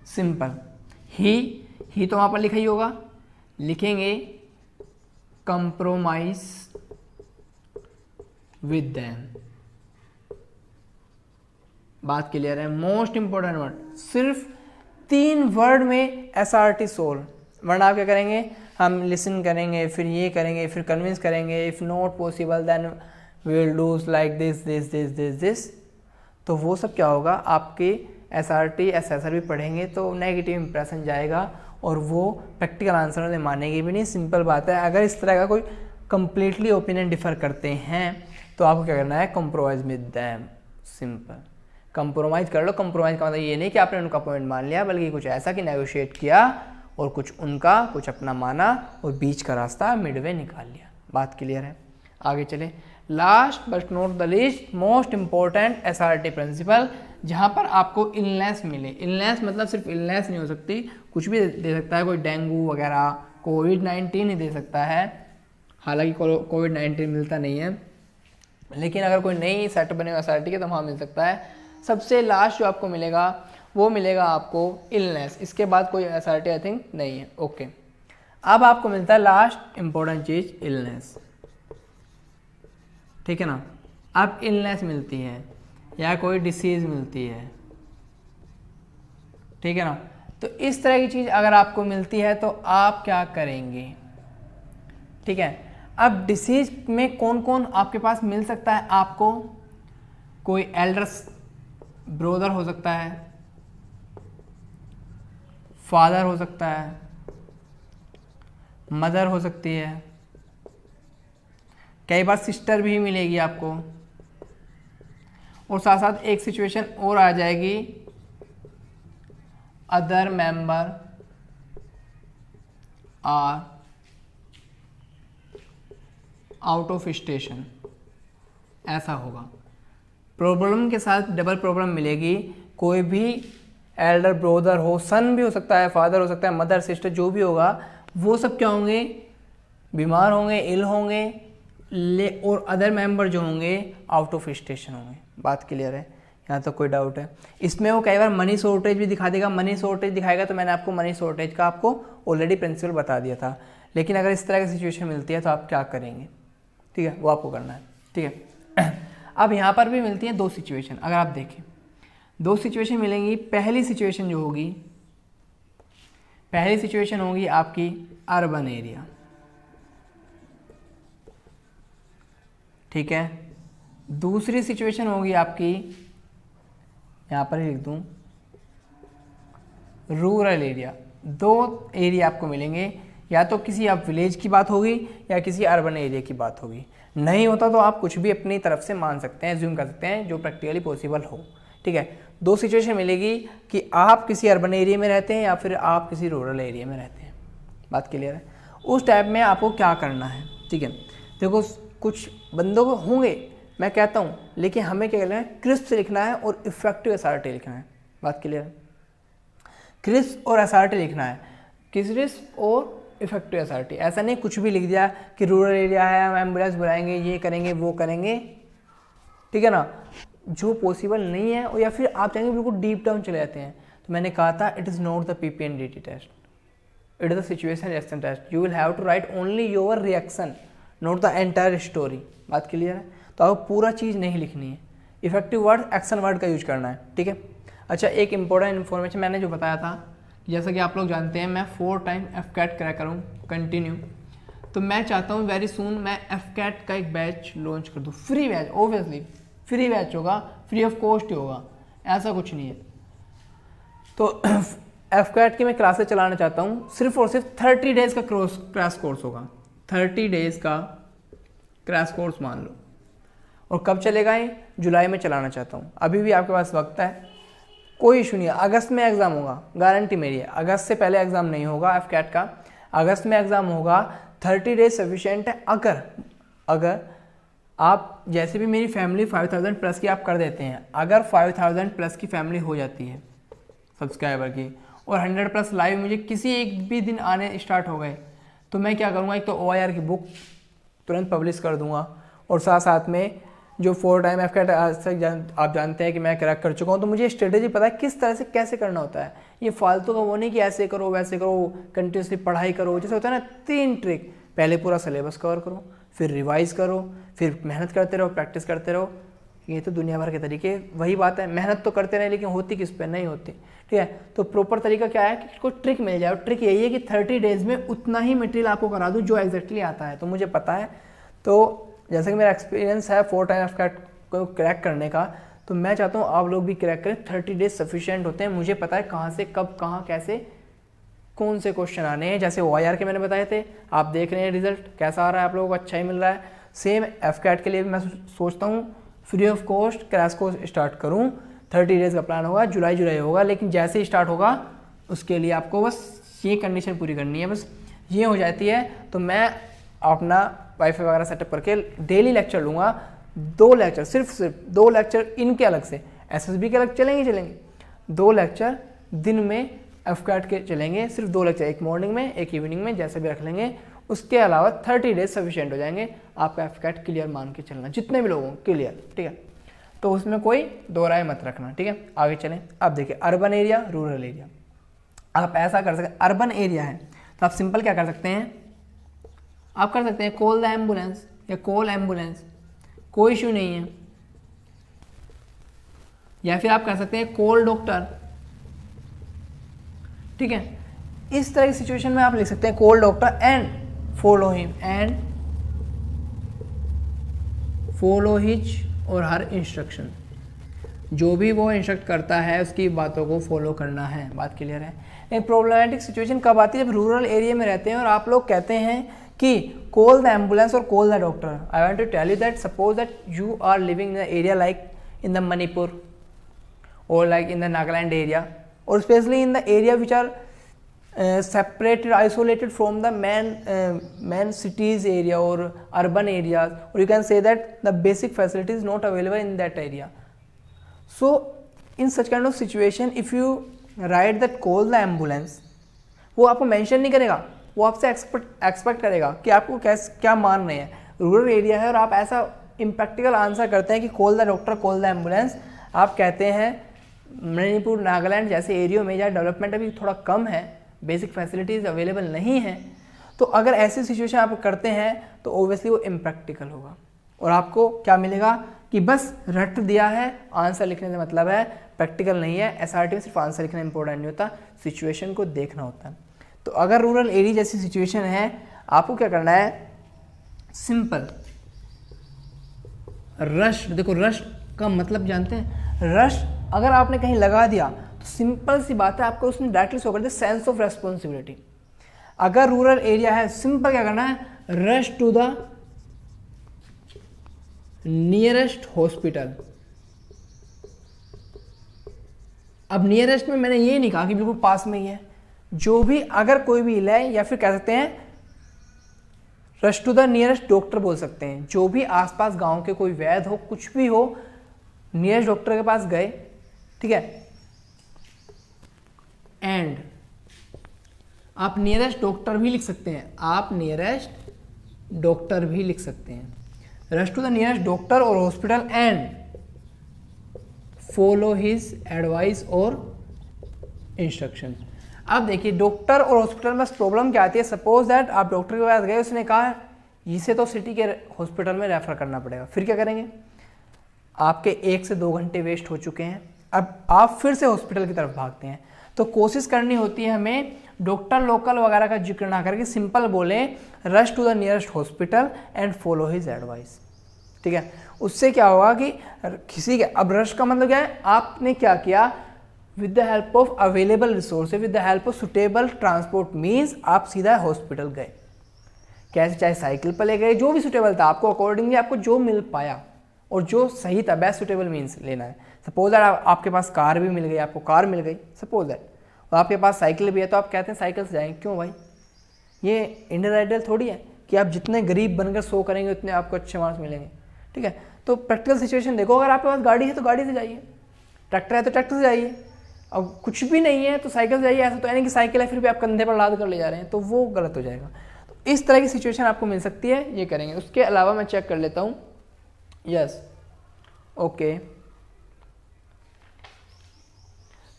सिंपल ही तो वहाँ पर लिखा ही होगा, लिखेंगे कंप्रोमाइज विद देम। बात क्लियर है? मोस्ट इंपॉर्टेंट वर्ड, सिर्फ 3 वर्ड में एसआरटी सोल्व। वरना आप क्या करेंगे, हम लिसन करेंगे, फिर ये करेंगे, फिर कन्विंस करेंगे, if not possible then we will do like this this this this this. तो वो सब क्या होगा, आपके SRT SSR भी पढ़ेंगे तो नेगेटिव इंप्रेशन जाएगा और वो प्रैक्टिकल आंसर उन्हें मानेंगे भी नहीं। सिंपल बात है, अगर इस तरह का कोई कंप्लीटली ओपिनियन डिफर करते हैं तो आपको क्या करना है, compromise with them. Simple, compromise कर लो। कंप्रोमाइज़ का मतलब ये नहीं कि आपने उनका पॉइंट मान लिया, बल्कि कुछ ऐसा कि नेगोशिएट किया और कुछ उनका कुछ अपना माना और बीच का रास्ता मिडवे निकाल लिया। बात क्लियर है? आगे चले। Last but not the least, most important SRT principle, जहाँ पर आपको इलनेस मिले। इलनेस मतलब सिर्फ इलनेस नहीं हो सकती, कुछ भी दे सकता है, कोई डेंगू वगैरह, कोविड-19 ही दे सकता है। हालांकि कोविड-19 मिलता नहीं है, लेकिन अगर कोई नई सेट बने हुए SRT के तो वहाँ मिल सकता है। सबसे लास्ट जो आपको मिलेगा वो मिलेगा आपको इलनेस। इसके बाद कोई SRT आई थिंक नहीं है। ओके, अब आपको मिलता है लास्ट इंपॉर्टेंट चीज़, इलनेस। ठीक है ना? अब इलनेस मिलती है या कोई डिसीज़ मिलती है, ठीक है ना? तो इस तरह की चीज़ अगर आपको मिलती है तो आप क्या करेंगे? ठीक है, अब डिसीज में कौन कौन आपके पास मिल सकता है आपको? कोई एल्डर्स ब्रोदर हो सकता है, फादर हो सकता है, मदर हो सकती है, कई बार सिस्टर भी मिलेगी आपको, और साथ साथ एक सिचुएशन और आ जाएगी, other member are out of station, ऐसा होगा। प्रॉब्लम के साथ डबल प्रॉब्लम मिलेगी। कोई भी एल्डर ब्रोदर हो, सन भी हो सकता है, फादर हो सकता है, मदर सिस्टर जो भी होगा, वो सब क्या होंगे, बीमार होंगे, इल होंगे, और अदर मेंबर जो होंगे आउट ऑफ स्टेशन होंगे। बात क्लियर है? यहाँ तो कोई डाउट है? इसमें वो कई बार मनी शॉर्टेज भी दिखा देगा। मनी शॉर्टेज दिखाएगा तो मैंने आपको मनी शॉर्टेज का आपको ऑलरेडी प्रिंसिपल बता दिया था। लेकिन अगर इस तरह की सिचुएशन मिलती है तो आप क्या करेंगे? ठीक है, वो आपको करना है। ठीक है, अब यहाँ पर भी मिलती हैं दो सिचुएशन। अगर आप देखें, दो सिचुएशन मिलेंगी। पहली सिचुएशन जो होगी, पहली सिचुएशन होगी आपकी अर्बन एरिया, ठीक है। दूसरी सिचुएशन होगी आपकी, यहाँ पर ही लिख दूँ, रूरल एरिया। दो एरिया आपको मिलेंगे, या तो किसी आप विलेज की बात होगी या किसी अर्बन एरिया की बात होगी। नहीं होता तो आप कुछ भी अपनी तरफ से मान सकते हैं, ज्यूम कर सकते हैं जो प्रैक्टिकली पॉसिबल हो। ठीक है, दो सिचुएशन मिलेगी कि आप किसी अर्बन एरिया में रहते हैं या फिर आप किसी रूरल एरिया में रहते हैं। बात क्लियर है? उस टाइप में आपको क्या करना है? ठीक है, देखो कुछ बंदों को होंगे, मैं कहता हूँ, लेकिन हमें क्या करना है, क्रिस्प लिखना है और इफेक्टिव SRT लिखना है। बात क्लियर है? क्रिस्प और SRT लिखना है, क्रिस्प और इफेक्टिव SRT। ऐसा नहीं कुछ भी लिख दिया कि रूरल एरिया है, हम एम्बुलेंस बुलाएंगे, ये करेंगे, वो करेंगे। ठीक है ना? जो पॉसिबल नहीं है, और या फिर आप चाहेंगे बिल्कुल डीप डाउन चले जाते हैं। तो मैंने कहा था, it is not the PPNDT test, it is the situation reaction test. You will have to write only your reaction, not the entire story. बात क्लियर है? तो आपको पूरा चीज़ नहीं लिखनी है, इफेक्टिव वर्ड, एक्शन वर्ड का यूज करना है। ठीक है, अच्छा, एक इंपॉर्टेंट इन्फॉर्मेशन मैंने जो बताया था, जैसा कि आप लोग जानते हैं, मैं 4 टाइम FCAT क्रैक करूँ कंटिन्यू। तो मैं चाहता हूँ वेरी सून मैं FCAT का एक बैच लॉन्च कर दूँ, free batch. Obviously free batch होगा, फ्री ऑफ कॉस्ट ही होगा, ऐसा कुछ नहीं है। तो FCAT की मैं क्लासेस चलाना चाहता हूँ, सिर्फ और सिर्फ 30 डेज़ का क्रैश कोर्स होगा। 30 डेज़ का क्रैश कोर्स मान लो। और कब चलेगा ये? जुलाई में चलाना चाहता हूँ। अभी भी आपके पास वक्त है, कोई इशू नहीं है। अगस्त में एग्ज़ाम होगा, गारंटी मेरी है। अगस्त से पहले एग्ज़ाम नहीं होगा FCAT का, अगस्त में एग्ज़ाम होगा। 30 डेज सफिशिएंट है। अगर आप जैसे भी मेरी फैमिली 5000 प्लस की आप कर देते हैं, अगर 5000 प्लस की फैमिली हो जाती है सब्सक्राइबर की, और 100 प्लस लाइव मुझे किसी एक भी दिन आने स्टार्ट हो गए, तो मैं क्या करूँगा, एक तो OIR की बुक तुरंत पब्लिश कर दूँगा, और साथ साथ में जो 4 टाइम FCAT आज तक आप जानते हैं कि मैं क्रैक कर चुका हूँ, तो मुझे स्ट्रेटेजी पता है किस तरह से कैसे करना होता है। ये फालतू का वो नहीं कि ऐसे करो वैसे करो, कंटिन्यूसली पढ़ाई करो। जैसे होता है ना 3 ट्रिक, पहले पूरा सिलेबस कवर करो, फिर रिवाइज करो, फिर मेहनत करते रहो, प्रैक्टिस करते रहो। ये तो दुनिया भर के तरीके, वही बात है, मेहनत तो करते रहे लेकिन होती किस पे? नहीं होती। ठीक है, तो प्रॉपर तरीका क्या है कि कोई ट्रिक मिल जाए। ट्रिक यही है कि 30 डेज में उतना ही मटेरियल आपको करा दूँ जो एग्जैक्टली आता है। तो मुझे पता है, तो जैसे कि मेरा एक्सपीरियंस है 4 टाइम FCAT को क्रैक करने का, तो मैं चाहता हूँ आप लोग भी क्रैक करें। 30 डेज सफिशिएंट होते हैं, मुझे पता है कहाँ से कब कहाँ कैसे कौन से क्वेश्चन आने हैं। जैसे OIR के मैंने बताए थे, आप देख रहे हैं रिजल्ट कैसा आ रहा है, आप लोगों को अच्छा ही मिल रहा है। सेम FCAT के लिए भी मैं सोचता हूँ free of cost crash course start करूँ। 30 डेज का प्लान होगा, जुलाई होगा, लेकिन जैसे ही स्टार्ट होगा उसके लिए आपको बस ये कंडीशन पूरी करनी है। बस ये हो जाती है तो मैं अपना वाईफाई वगैरह सेटअप करके डेली लेक्चर लूँगा। 2 लेक्चर, सिर्फ 2 लेक्चर इनके अलग से, SSB के अलग चलेंगे 2 लेक्चर दिन में FCAT के चलेंगे, सिर्फ 2 लेक्चर, एक मॉर्निंग में एक इवनिंग में, जैसे भी रख लेंगे। उसके अलावा 30 डेज सफिशिएंट हो जाएंगे आपका FCAT क्लियर मान के चलना, जितने भी लोगों क्लियर, ठीक है। तो उसमें कोई दो राय मत रखना, ठीक है। आगे चलें। अब देखिए अर्बन एरिया, रूरल एरिया। आप ऐसा कर सकते, अर्बन एरिया है तो आप सिंपल क्या कर सकते हैं, आप कर सकते हैं कॉल द एम्बुलेंस या कॉल एम्बुलेंस, कोई इशू नहीं है। या फिर आप कर सकते हैं कॉल डॉक्टर, ठीक है। इस तरह की सिचुएशन में आप लिख सकते हैं call doctor and follow him and follow his और हर इंस्ट्रक्शन। जो भी वो इंस्ट्रक्ट करता है उसकी बातों को फॉलो करना है। बात क्लियर है। एक प्रॉब्लमेटिक सिचुएशन कब आती है, जब रूरल एरिया में रहते हैं और आप लोग कहते हैं कि कॉल द एम्बुलेंस और call the doctor. I want to tell you that suppose that you are living in the area like in the Manipur और like in the Nagaland area, और specially in the area which are separated, isolated from the main cities area or urban areas, or you can say that the basic facility is not available in that area. So in such kind of situation if you write that call the ambulance, वो आपको mention नहीं करेगा, वो आपसे expect करेगा कि आपको क्या मान रहे हैं। रूरल एरिया है और आप ऐसा इम्प्रैक्टिकल आंसर करते हैं कि call the doctor call the ambulance. आप कहते हैं मणिपुर नागालैंड जैसे एरियो में जहाँ डेवलपमेंट अभी थोड़ा कम है, बेसिक फैसिलिटीज़ अवेलेबल नहीं है, तो अगर ऐसी सिचुएशन आप करते हैं तो ओबियसली वो इम्प्रैक्टिकल होगा और आपको क्या मिलेगा कि बस रट दिया है, आंसर लिखने से मतलब है, प्रैक्टिकल नहीं है। SRT में सिर्फ आंसर लिखना इंपॉर्टेंट नहीं होता, सिचुएशन को देखना होता है। तो अगर रूरल एरिया जैसी सिचुएशन है, आपको क्या करना है, सिंपल रश। देखो रश का मतलब जानते हैं, रश अगर आपने कहीं लगा दिया तो सिंपल सी बात है आपको उसमें डायरेक्टली शो कर दे सेंस ऑफ रेस्पॉन्सिबिलिटी। अगर रूरल एरिया है, सिंपल क्या करना है, rush to the nearest hospital. अब नियरेस्ट में मैंने ये नहीं कहा कि बिल्कुल पास में ही है, जो भी अगर कोई भी ले, या फिर कह सकते हैं rush to the nearest doctor बोल सकते हैं। जो भी आसपास गांव के कोई वैद्य हो, कुछ भी हो, नियरेस्ट डॉक्टर के पास गए, ठीक है। एंड आप नियरेस्ट डॉक्टर भी लिख सकते हैं, आप नियरेस्ट डॉक्टर भी लिख सकते हैं। Rush to the nearest doctor और hospital and follow his advice और इंस्ट्रक्शन। अब देखिए डॉक्टर और हॉस्पिटल में प्रॉब्लम क्या आती है, सपोज दैट आप डॉक्टर के पास गए, उसने कहा इसे तो सिटी के हॉस्पिटल में रेफर करना पड़ेगा, फिर क्या करेंगे, आपके 1 से 2 घंटे वेस्ट हो चुके हैं, अब आप फिर से हॉस्पिटल की तरफ भागते हैं। तो कोशिश करनी होती है हमें डॉक्टर लोकल वगैरह का जिक्र ना करके सिंपल बोले rush to the nearest hospital and follow his advice, ठीक है। उससे क्या होगा कि किसी के, अब रश का मतलब क्या है, आपने क्या किया, with the help of available resources, with the help of suitable transport means आप सीधा हॉस्पिटल गए। कैसे, चाहे साइकिल पर ले गए, जो भी सुटेबल था आपको, अकॉर्डिंगली आपको जो मिल पाया और जो सही था, बेस्ट सुटेबल मीन्स लेना है। सपोज दैट आपके पास कार भी मिल गई, आपको कार मिल गई सपोज दैट, और आपके पास साइकिल भी है, तो आप कहते हैं साइकिल से जाएंगे। क्यों भाई, ये इंडियन आइडियल थोड़ी है कि आप जितने गरीब बनकर शो करेंगे उतने आपको अच्छे मार्क्स मिलेंगे, ठीक है। तो प्रैक्टिकल सिचुएशन देखो, अगर आपके पास गाड़ी है तो गाड़ी से जाइए, ट्रैक्टर है तो ट्रैक्टर से जाइए, अब कुछ भी नहीं है तो साइकिल से जाइए। ऐसा तो यानी कि साइकिल है फिर भी आप कंधे पर लाद कर ले जा रहे हैं, तो वो गलत हो जाएगा। तो इस तरह की सिचुएशन आपको मिल सकती है, ये करेंगे। उसके अलावा मैं चेक कर लेता हूँ, यस ओके,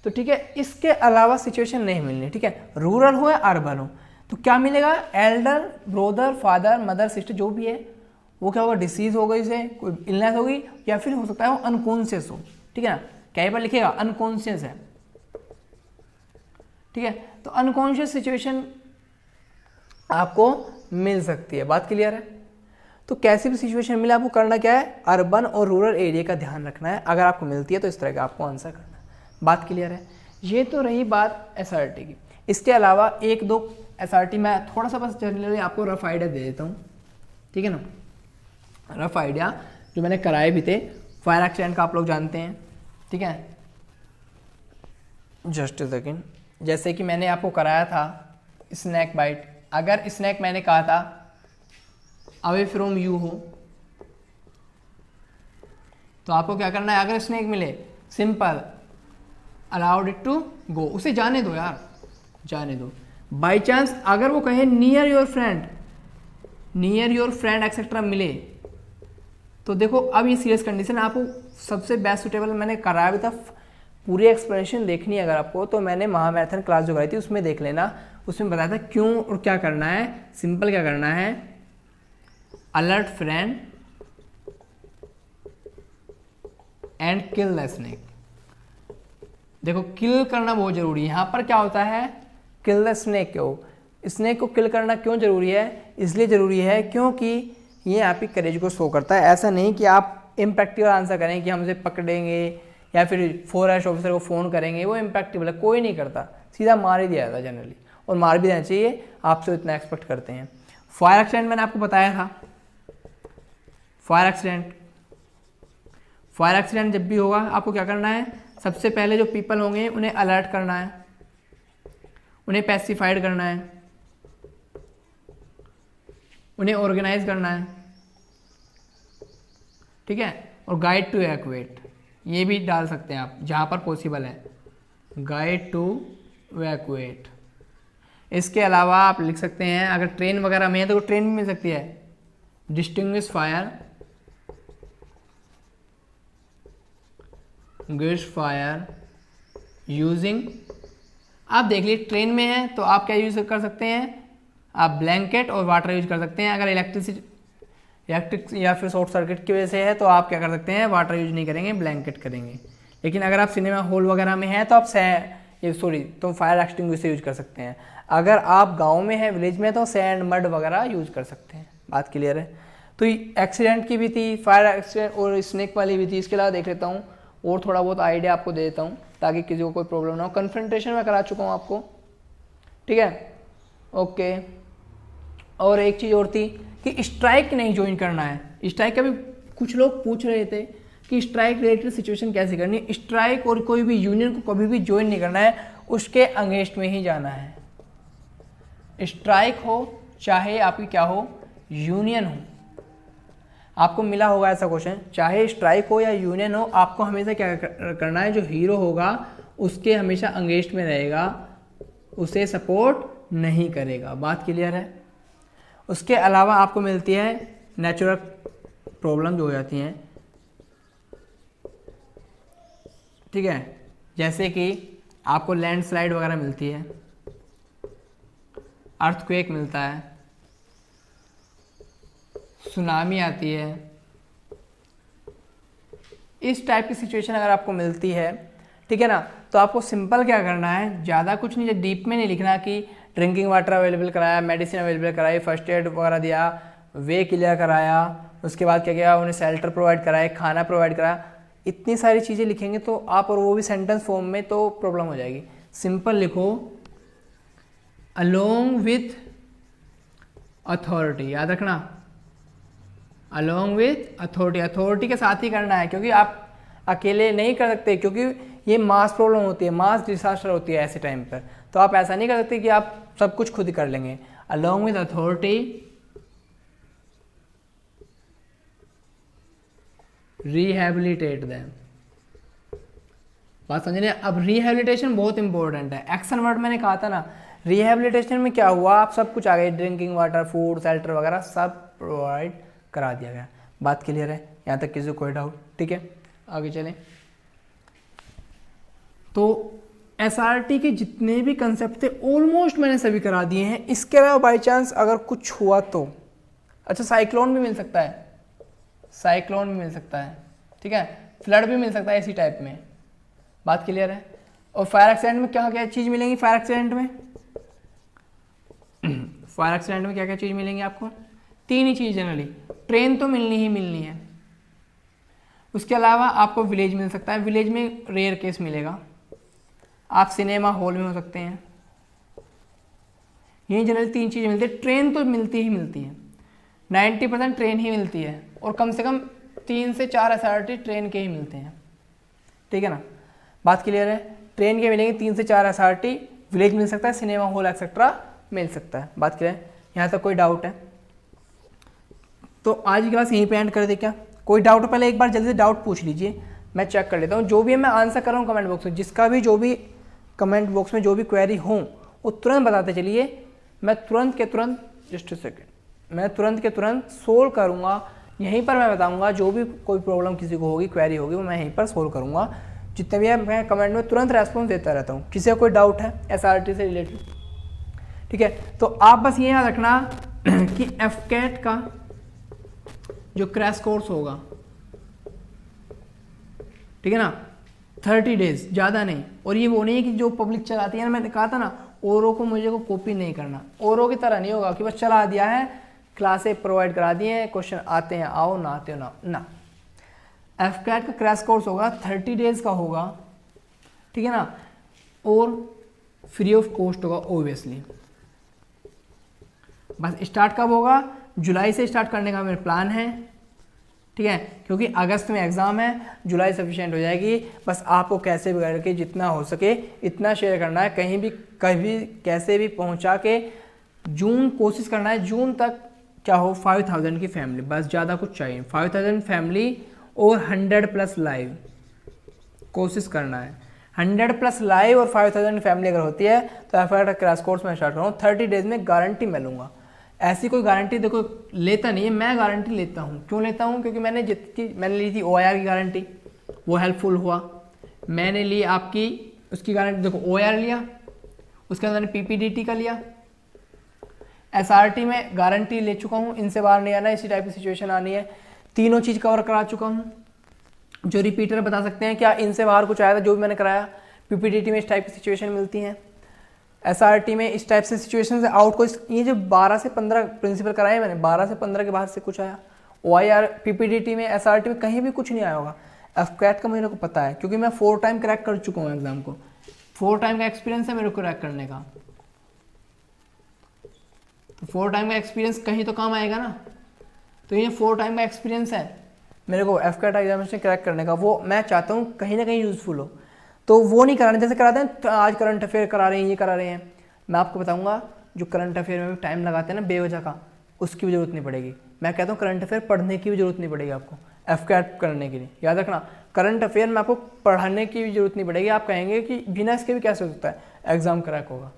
तो ठीक है। इसके अलावा सिचुएशन नहीं मिलनी, ठीक है। रूरल हो या अर्बन हो, तो क्या मिलेगा, Elder brother father mother sister जो भी है वो क्या होगा, डिसीज हो गई, से कोई इलनेस होगी, या फिर हो सकता है वो अनकॉन्शियस हो, ठीक है ना। क्या पर लिखेगा, अनकॉन्शियस है, ठीक है। तो अनकॉन्शियस सिचुएशन आपको मिल सकती है, बात क्लियर है। तो कैसी भी सिचुएशन मिले आपको करना क्या है, अर्बन और रूरल एरिया का ध्यान रखना है। अगर आपको मिलती है तो इस तरह का आपको आंसर करना है। बात क्लियर है? ये तो रही बात एसआरटी की। इसके अलावा एक दो एसआरटी मैं थोड़ा सा बस जनरली आपको रफ आइडिया दे देता हूँ, ठीक है ना, रफ आइडिया जो मैंने कराए भी थे। फायर एक्सीडेंट का आप लोग जानते हैं, ठीक है, जस्ट अ सेकेंड। जैसे कि मैंने आपको कराया था स्नैक बाइट, अगर स्नैक मैंने कहा था अवे फ्रॉम यू हो तो आपको क्या करना है, अगर स्नैक मिले simple allowed it to go, उसे जाने दो यार, जाने दो। बाई चांस अगर वो कहे नियर योर फ्रेंड एक्सेट्रा मिले तो देखो अब ये सीरियस कंडीशन, आपको सबसे बेस्ट सुटेबल मैंने कराया भी था। पूरी एक्सप्लेनेशन देखनी है अगर आपको तो मैंने महामैराथन क्लास जो कराई थी उसमें देख लेना, उसमें बताया था क्यों और क्या करना है। सिंपल क्या करना है, alert friend and kill the snake. देखो किल करना बहुत जरूरी है। यहाँ पर क्या होता है, किल द स्नेक स्नेक को किल करना क्यों जरूरी है, इसलिए जरूरी है क्योंकि ये आपकी करेज को शो करता है। ऐसा नहीं कि आप इम्प्रैक्टिकल आंसर करें कि हम उसे पकड़ेंगे या फिर फॉरेस्ट ऑफिसर को फ़ोन करेंगे, वो इम्प्रैक्टिकल है, कोई नहीं करता, सीधा मार ही दिया जाता जनरली, और मार भी देना चाहिए, आपसे इतना एक्सपेक्ट करते हैं। फायर एक्सीडेंट मैंने आपको बताया था, फायर एक्सीडेंट जब भी होगा आपको क्या करना है, सबसे पहले जो पीपल होंगे उन्हें अलर्ट करना है, उन्हें पैसिफाइड करना है, उन्हें ऑर्गेनाइज करना है, ठीक है, और गाइड टू इवैक्यूएट ये भी डाल सकते हैं आप जहाँ पर पॉसिबल है, गाइड टू इवैक्यूएट। इसके अलावा आप लिख सकते हैं अगर ट्रेन वगैरह में है तो ट्रेन भी मिल सकती है, डिस्टिंग्विश फायर यूजिंग। आप देख लीजिए ट्रेन में है तो आप क्या यूज कर सकते हैं, आप ब्लैंकेट और वाटर यूज कर सकते हैं। अगर इलेक्ट्रिक या फिर शॉर्ट सर्किट की वजह से है तो आप क्या कर सकते हैं, वाटर यूज नहीं करेंगे, ब्लैंकेट करेंगे। लेकिन अगर आप सिनेमा हॉल वगैरह में है तो आप तो फायर एक्सटिंग्विशर यूज कर सकते हैं। अगर आप गांव में है, विलेज में, तो सैंड मड वगैरह यूज कर सकते हैं। बात क्लियर है? तो एक्सीडेंट की भी थी, फायर एक्सीडेंट और स्नेक वाली भी थी। इसके अलावा देख लेता हूँ और थोड़ा बहुत आइडिया आपको दे देता हूँ ताकि किसी को कोई प्रॉब्लम ना हो। कन्फ्रंटेशन में करा चुका हूँ आपको, ठीक है, ओके। और एक चीज़ और थी कि स्ट्राइक नहीं ज्वाइन करना है। स्ट्राइक का भी कुछ लोग पूछ रहे थे कि स्ट्राइक रिलेटेड सिचुएशन कैसे करनी है। स्ट्राइक और कोई भी यूनियन को कभी भी ज्वाइन नहीं करना है, उसके अगेंस्ट में ही जाना है। स्ट्राइक हो चाहे आपकी क्या हो, यूनियन हो, आपको मिला होगा ऐसा क्वेश्चन, चाहे स्ट्राइक हो या यूनियन हो, आपको हमेशा क्या करना है, जो हीरो होगा उसके हमेशा अगेंस्ट में रहेगा, उसे सपोर्ट नहीं करेगा। बात क्लियर है? उसके अलावा आपको मिलती है नेचुरल प्रॉब्लम जो हो जाती हैं, ठीक है, जैसे कि आपको लैंडस्लाइड वगैरह मिलती है, अर्थक्वेक मिलता है, सुनामी आती है। इस टाइप की सिचुएशन अगर आपको मिलती है, ठीक है ना, तो आपको सिंपल क्या करना है, ज़्यादा कुछ नहीं, डीप में नहीं लिखना कि ड्रिंकिंग वाटर अवेलेबल कराया, मेडिसिन अवेलेबल कराई, फर्स्ट एड वगैरह दिया, वे क्लियर कराया, उसके बाद क्या किया, उन्हें शेल्टर प्रोवाइड कराया, खाना प्रोवाइड कराया। इतनी सारी चीज़ें लिखेंगे तो आप, और वो भी सेंटेंस फॉर्म में, तो प्रॉब्लम हो जाएगी। सिंपल लिखो अलोंग विथ अथॉरिटी, याद रखना, अलोंग विथ अथॉरिटी, अथॉरिटी के साथ ही करना है, क्योंकि आप अकेले नहीं कर सकते, क्योंकि ये मास प्रॉब्लम होती है, मास डिसास्टर होती है ऐसे टाइम पर। तो आप ऐसा नहीं कर सकते कि आप सब कुछ खुद ही कर लेंगे। Along with authority rehabilitate them. बात समझ रहे हैं? अब रिहेबिलिटेशन बहुत इंपॉर्टेंट है। एक्शन वर्ड मैंने कहा था ना, रिहेबिलिटेशन में क्या हुआ, आप सब कुछ आ गए, ड्रिंकिंग वाटर, फूड, शेल्टर वगैरह सब प्रोवाइड करा दिया गया। बात क्लियर है? यहाँ तक किसी को कोई डाउट? ठीक है, आगे चलें। तो एसआरटी के जितने भी कंसेप्ट थे ऑलमोस्ट मैंने सभी करा दिए हैं। इसके अलावा बाई चांस अगर कुछ हुआ तो, अच्छा, साइक्लोन भी मिल सकता है, साइक्लोन भी मिल सकता है, ठीक है, फ्लड भी मिल सकता है इसी टाइप में। बात क्लियर है? और फायर एक्सीडेंट में क्या क्या चीज़ मिलेंगी, फायर एक्सीडेंट में क्या क्या चीज़ मिलेंगी आपको, तीन ही चीज़ जनरली, ट्रेन तो मिलनी ही मिलनी है, उसके अलावा आपको विलेज मिल सकता है, विलेज में रेयर केस मिलेगा, आप सिनेमा हॉल में हो सकते हैं, यही जनरली तीन चीज़ें मिलती है। ट्रेन तो मिलती ही मिलती है, 90% ट्रेन ही मिलती है, और कम से कम 3 से 4 SRT ट्रेन के ही मिलते हैं, ठीक है ना, बात क्लियर है। ट्रेन के मिलेंगे 3 से 4 SRT, विलेज मिल सकता है, सिनेमा हॉल एक्सेट्रा मिल सकता है, बात क्लियर है। यहाँ तक कोई डाउट है? तो आज की क्लास यहीं पे एंड कर दे क्या? कोई डाउट हो पहले एक बार जल्दी से डाउट पूछ लीजिए, मैं चेक कर लेता हूँ। जो भी है मैं आंसर कर रहा हूँ कमेंट बॉक्स में, जिसका भी जो भी कमेंट बॉक्स में जो भी क्वेरी हो वो तुरंत बताते चलिए, मैं तुरंत के तुरंत, जस्ट सेकेंड, मैं तुरंत के तुरंत सोल्व करूँगा। यहीं पर मैं बताऊँगा जो भी कोई प्रॉब्लम किसी को होगी, क्वेरी होगी, वो मैं यहीं पर सोल्व करूँगा। जितने भी है मैं कमेंट में तुरंत रेस्पॉन्स देता रहता हूँ। किसी का कोई डाउट है SRT से रिलेटेड, ठीक है, तो आप बस ये याद रखना कि FCAT का जो क्रैश कोर्स होगा, ठीक है ना, 30 डेज, ज़्यादा नहीं। और ये वो नहीं है कि जो पब्लिक चलाती है ना, मैंने कहा था ना ओरो को मुझे को कॉपी नहीं करना, ओरो की तरह नहीं होगा कि बस चला दिया है, क्लासें प्रोवाइड करा दी हैं, क्वेश्चन आते हैं आओ, ना आते हो ना। FCAT का क्रैश कोर्स होगा, 30 डेज का होगा, ठीक है ना, और फ्री ऑफ कॉस्ट होगा ओबियसली। बस स्टार्ट कब होगा? जुलाई से स्टार्ट करने का मेरा प्लान है, ठीक है, क्योंकि अगस्त में एग्ज़ाम है, जुलाई सफिशिएंट हो जाएगी। बस आपको कैसे भी करके जितना हो सके इतना शेयर करना है, कहीं भी कभी कैसे भी पहुंचा के जून कोशिश करना है, जून तक क्या हो 5000 की फैमिली, बस ज़्यादा कुछ चाहिए, 5000 फैमिली और 100+ लाइव कोशिश करना है। 100+ लाइव और 5000 फैमिली अगर होती है तो FCAT क्रैश कोर्स में स्टार्ट करूँ, 30 डेज में गारंटी मैं लूँगा। ऐसी कोई गारंटी देखो लेता नहीं है, मैं गारंटी लेता हूँ। क्यों लेता हूँ? क्योंकि मैंने मैंने ली थी OIR की गारंटी, वो हेल्पफुल हुआ। मैंने ली आपकी उसकी गारंटी, देखो OIR लिया, उसके अंदर मैंने PPDT का लिया, SRT में गारंटी ले चुका हूँ, इनसे बाहर नहीं आना, इसी टाइप की सिचुएशन आनी है, तीनों चीज़ कवर करा चुका हूँ। जो रिपीटर बता सकते हैं क्या इनसे बाहर कुछ आया था जो भी मैंने कराया। PPDT में इस टाइप की सिचुएशन मिलती हैं, SRT में इस टाइप से सिचुएशन से आउट कोई, ये जो 12 से 15 प्रिंसिपल कराए मैंने, 12 से 15 के बाहर से कुछ आया। OIR PPDT में SRT में कहीं भी कुछ नहीं आया होगा। FCAT का मेरे को पता है क्योंकि मैं 4 टाइम क्रैक कर चुका हूँ एग्जाम को, 4 टाइम का एक्सपीरियंस है मेरे को क्रैक करने का, तो 4 टाइम का एक्सपीरियंस कहीं तो काम आएगा ना। तो ये 4 टाइम का एक्सपीरियंस है मेरे को FCAT एग्जामिनेशन क्रैक करने का, वो मैं चाहता हूँ कहीं ना कहीं यूजफुल हो। तो वो नहीं कराने जैसे कराते हैं तो आज करंट अफेयर करा रहे हैं, ये करा रहे हैं, मैं आपको बताऊंगा जो करंट अफेयर में भी टाइम लगाते हैं ना बेवजह का, उसकी भी जरूरत नहीं पड़ेगी। मैं कहता हूँ करंट अफेयर पढ़ने की भी जरूरत नहीं पड़ेगी आपको FCAT करने के लिए, याद रखना करंट अफेयर में आपको पढ़ाने की भी जरूरत नहीं पड़ेगी। आप कहेंगे कि बिना इसके भी कैसे हो सकता है एग्जाम क्रैक होगा,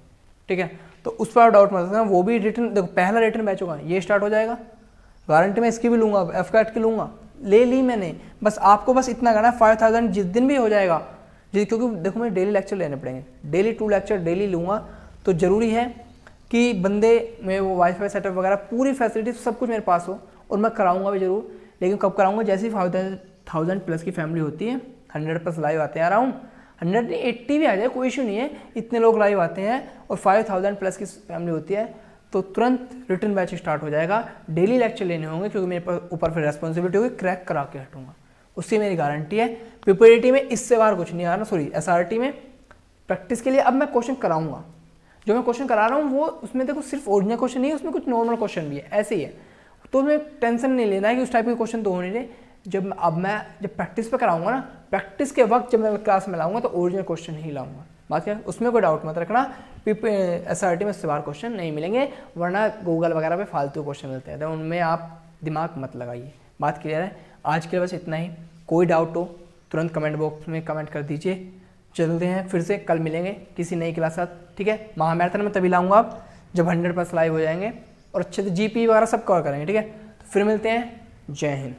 ठीक है, तो उस पर डाउट मत रखना। वो भी रिटर्न, देखो पहला रिटर्न बैच होगा, ये स्टार्ट हो जाएगा, गारंटी मैं इसकी भी लूँगा, FCAT की लूँगा, ले ली मैंने। बस आपको बस इतना करना है 5000 जिस दिन भी हो जाएगा, क्योंकि देखो मैं डेली लेक्चर लेने पड़ेंगे, डेली 2 लेक्चर डेली लूँगा, तो ज़रूरी है कि बंदे में वो वाईफाई सेटअप वगैरह पूरी फैसिलिटी सब कुछ मेरे पास हो, और मैं कराऊंगा भी ज़रूर। लेकिन कब कराऊंगा? जैसे ही 1000+ की फैमिली होती है, 100+ लाइव आते हैं, अराउंड 180 भी आ जाए कोई इशू नहीं है, इतने लोग लाइव आते हैं और 5000+ की फैमिली होती है, तो तुरंत रिटर्न बैच स्टार्ट हो जाएगा। डेली लेक्चर लेने होंगे क्योंकि मेरे ऊपर फिर रेस्पॉन्सिबिलिटी होगी, क्रैक करा के हटूंगा, उससे मेरी गारंटी है। PPDT में इससे बाहर कुछ नहीं आ रहा, सॉरी SRT में प्रैक्टिस के लिए अब मैं क्वेश्चन कराऊंगा, जो मैं क्वेश्चन करा रहा हूँ वो उसमें देखो सिर्फ ओरिजिनल क्वेश्चन नहीं है, उसमें कुछ नॉर्मल क्वेश्चन भी है, ऐसे ही है, तो उसमें टेंशन नहीं लेना है कि उस टाइप के क्वेश्चन तो हो नहीं रहे। जब प्रैक्टिस पे कराऊंगा ना, प्रैक्टिस के वक्त जब मैं क्लास में लाऊंगा तो ओरिजिनल क्वेश्चन ही लाऊंगा, बात क्या, उसमें कोई डाउट मत रखना। SRT में इससे बाहर क्वेश्चन नहीं मिलेंगे, वरना गूगल वगैरह पे फालतू क्वेश्चन मिलते हैं, तो उनमें आप दिमाग मत लगाइए, बात क्लियर है। आज के लिए बस इतना ही, कोई डाउट हो तुरंत कमेंट बॉक्स में कमेंट कर दीजिए। चलते हैं फिर से, कल मिलेंगे किसी नई क्लास साथ, ठीक है। महामैराथन में तभी लाऊंगा आप जब 100+ लाइव हो जाएंगे और अच्छे से GP वगैरह सब कवर करेंगे, ठीक है। तो फिर मिलते हैं, जय हिंद।